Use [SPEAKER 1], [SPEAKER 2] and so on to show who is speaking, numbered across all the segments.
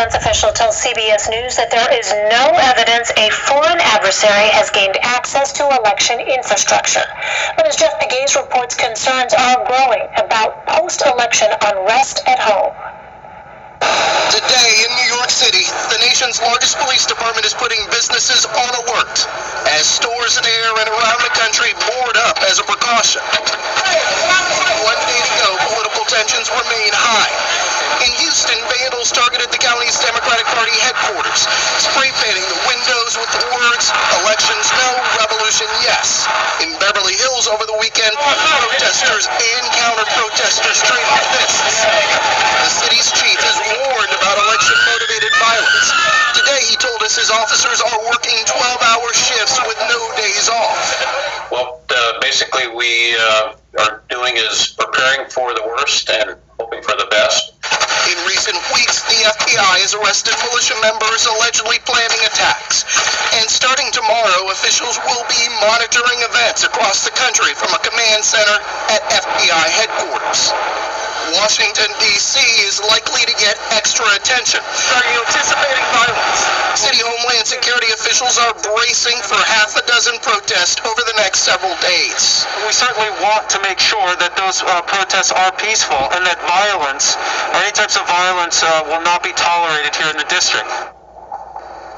[SPEAKER 1] defense official tells CBS News that there is no evidence a foreign adversary has gained access to election infrastructure. But as Jeff Pegues reports, concerns are growing about post-election unrest at home.
[SPEAKER 2] Today in New York City, the nation's largest police department is putting businesses on alert as stores there and around the country board up as a precaution. 1 day to go, political tensions remain high. In Houston, vandals targeted the county's Democratic Party headquarters, spray painting the windows with the words, "Elections no, revolution yes." In Beverly Hills over the weekend, protesters and counter-protesters traded fists. The city's chief has warned about election-motivated violence. Today, he told us his officers are working 12-hour shifts with no days off.
[SPEAKER 3] Well, basically we are doing is preparing for the worst and hoping for the best.
[SPEAKER 2] In recent weeks, the FBI has arrested militia members allegedly planning attacks. And starting tomorrow, officials will be monitoring events across the country from a command center at FBI headquarters. Washington, D.C. is likely to get extra attention. Are you anticipating violence? City Homeland Security officials are bracing for half a dozen protests over the next several days.
[SPEAKER 4] We certainly want to make sure that those protests are peaceful and that violence, or any types of violence, will not be tolerated here in the district.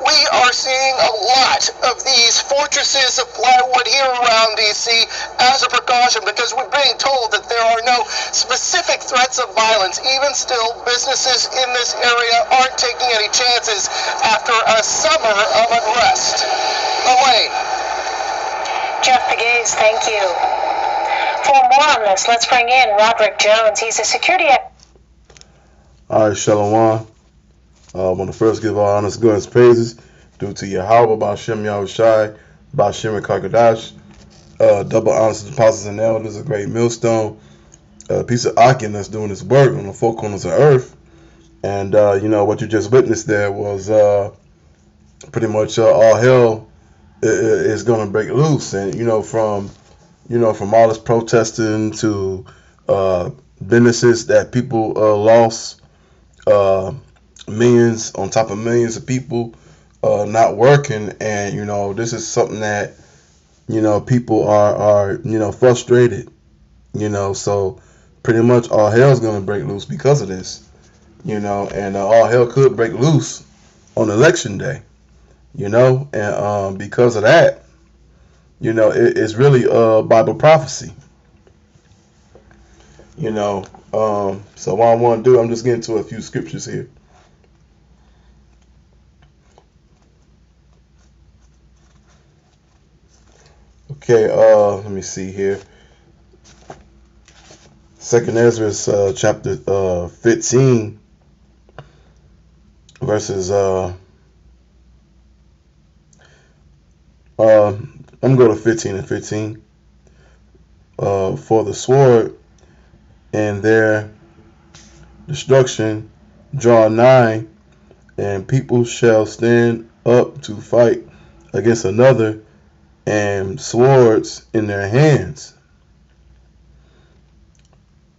[SPEAKER 2] We are seeing a lot of these fortresses of plywood here around D.C. as a precaution because we're being told that there are no specific threats of violence. Even still, businesses in this area aren't taking any chances after a summer of unrest. Elaine.
[SPEAKER 1] Jeff Pegues, thank you. For more on this, let's bring in Roderick Jones. He's a security...
[SPEAKER 5] All right, Shalom. I want to first give all honest, glory, and praises due to Yahweh, Ba'ashem Yahushai, Ba'ashem Kakadash, double honors to the apostles and elders, a great millstone, a piece of Akin that's doing its work on the four corners of earth. And, what you just witnessed there was pretty much all hell is going to break loose. And, from all this protesting to businesses that people lost, millions on top of millions of people not working, and this is something that people are frustrated, so pretty much all hell's gonna break loose because of this, and all hell could break loose on election day, and because of that, it's really Bible prophecy, so what I want to do, I'm just getting to a few scriptures here. Okay, let me see here. 2nd Ezra, chapter 15, verses, I'm going to go to 15 and 15. For the sword and their destruction draw nigh, and people shall stand up to fight against another, and swords in their hands.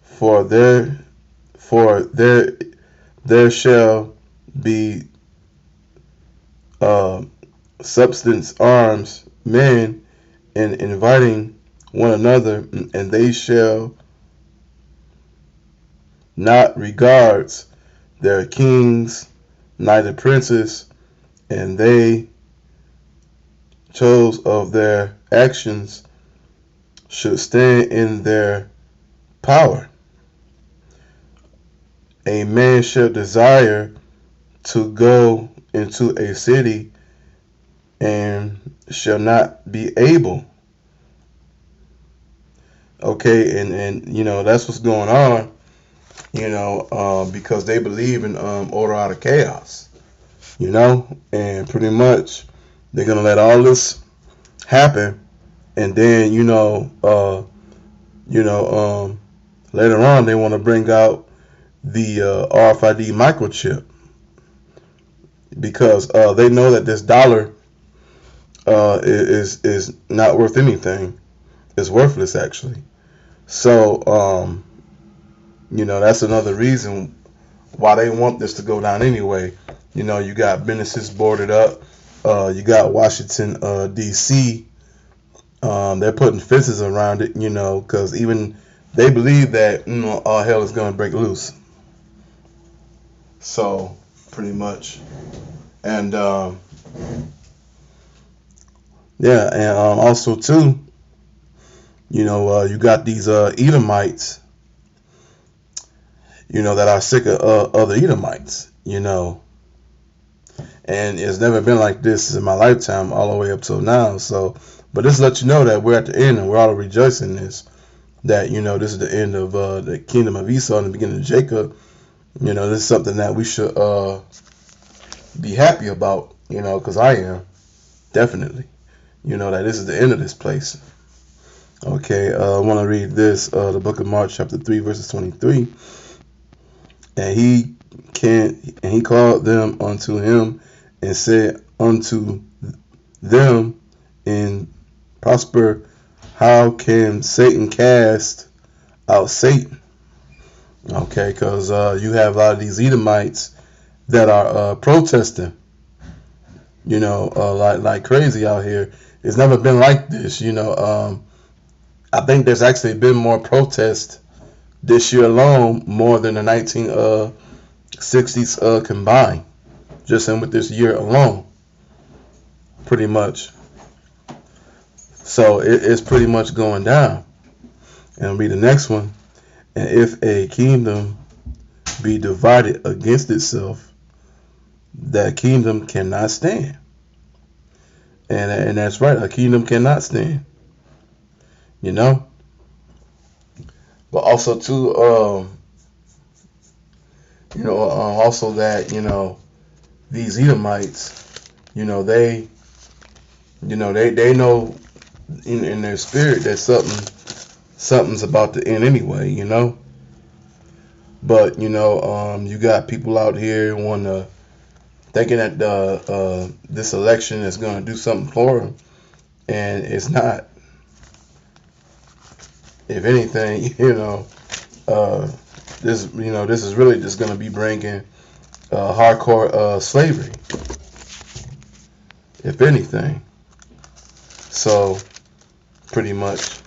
[SPEAKER 5] For there shall be substance arms men in inviting one another, and they shall not regards their kings, neither princes, and they chose of their actions should stand in their power. A man shall desire to go into a city and shall not be able. Okay, and that's what's going on, because they believe in order out of chaos, and pretty much they're going to let all this happen, and then, later on they want to bring out the RFID microchip, because they know that this dollar is not worth anything. It's worthless, actually. So, that's another reason why they want this to go down anyway. You know, you got businesses boarded up. You got Washington, D.C. They're putting fences around it, you know, because even they believe that, you know, all hell is going to break loose. So, pretty much. And, yeah, and also, too, you know, you got these Edomites, you know, that are sick of other Edomites, you know. And it's never been like this in my lifetime all the way up till now. So, but this lets you know that we're at the end and we're all rejoicing in this. That, you know, this is the end of the kingdom of Esau and the beginning of Jacob. You know, this is something that we should be happy about, you know, because I am. Definitely. You know, that this is the end of this place. Okay, I want to read this, the book of Mark, chapter 3, verses 23. And he called them unto him and said unto them in prosper, how can Satan cast out Satan? Okay, because you have a lot of these Edomites that are protesting, you know, like crazy out here. It's never been like this, you know. I think there's actually been more protests this year alone, more than the 1960s combined, just in with this year alone, pretty much. So it's pretty much going down. And I'll read the next one. And if a kingdom be divided against itself, that kingdom cannot stand. And that's right, a kingdom cannot stand. You know? But also too, you know, also that, you know, these Edomites, you know, they know in their spirit that something's about to end anyway, you know. But, you know, you got people out here thinking that this election is going to do something for them, and it's not. If anything, you know, this is really just going to be bringing hardcore slavery, if anything. So, pretty much.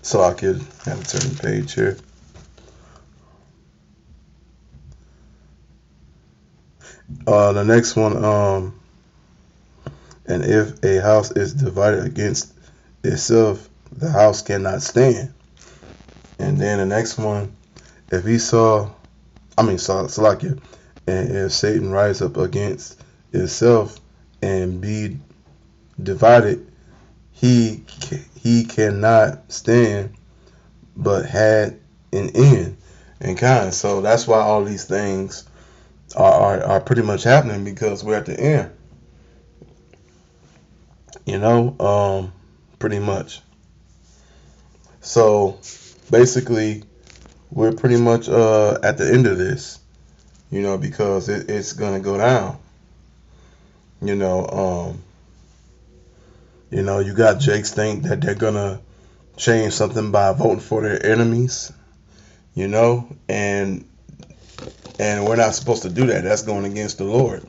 [SPEAKER 5] So I could have a certain page here. The next one, and if a house is divided against itself, the house cannot stand. And then the next one, if Salakia, and if Satan rise up against itself and be divided, he cannot stand, but had an end and kind. So that's why all these things are pretty much happening, because we're at the end. You know, pretty much. So basically, we're pretty much at the end of this, you know, because it's gonna go down. You know, you got Jakes think that they're gonna change something by voting for their enemies, you know, and we're not supposed to do that. That's going against the Lord.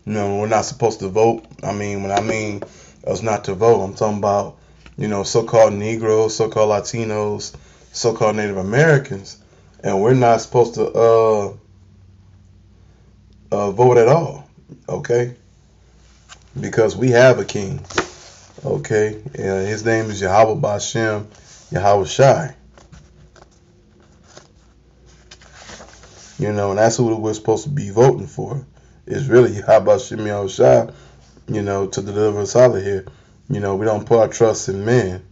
[SPEAKER 5] You know, we're not supposed to vote. When I mean us not to vote, I'm talking about, you know, so-called Negroes, so-called Latinos, so-called Native Americans, and we're not supposed to vote at all, okay? Because we have a king, okay? And his name is Yahweh Bashem, Yahweh Shai. You know, and that's who we're supposed to be voting for. It's really Yahweh Bashem, Yahweh Shai, you know, to deliver us out of here. You know, we don't put our trust in men.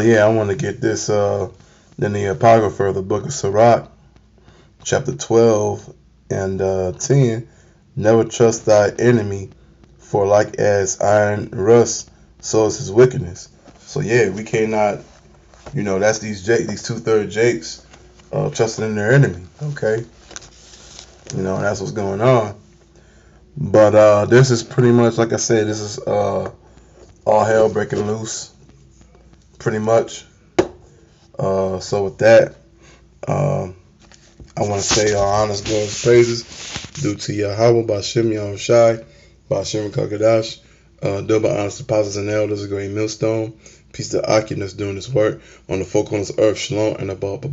[SPEAKER 5] I want to get this in the Apocrypha, the book of Sirach, chapter 12 and 10. Never trust thy enemy, for like as iron rusts, so is his wickedness. So yeah, we cannot You know, that's these 2/3 Jakes trusting in their enemy. Okay, you know, that's what's going on. But this is pretty much, like I said, this is all hell breaking loose, pretty much. So with that, I want to say all honest glorious praises due to Yahweh, Bashem Yahushai, Bashem Kakadash, double honest apostles and elders, a great millstone. Peace to Akim that's doing this work on the four corners of earth, Shalom, and above.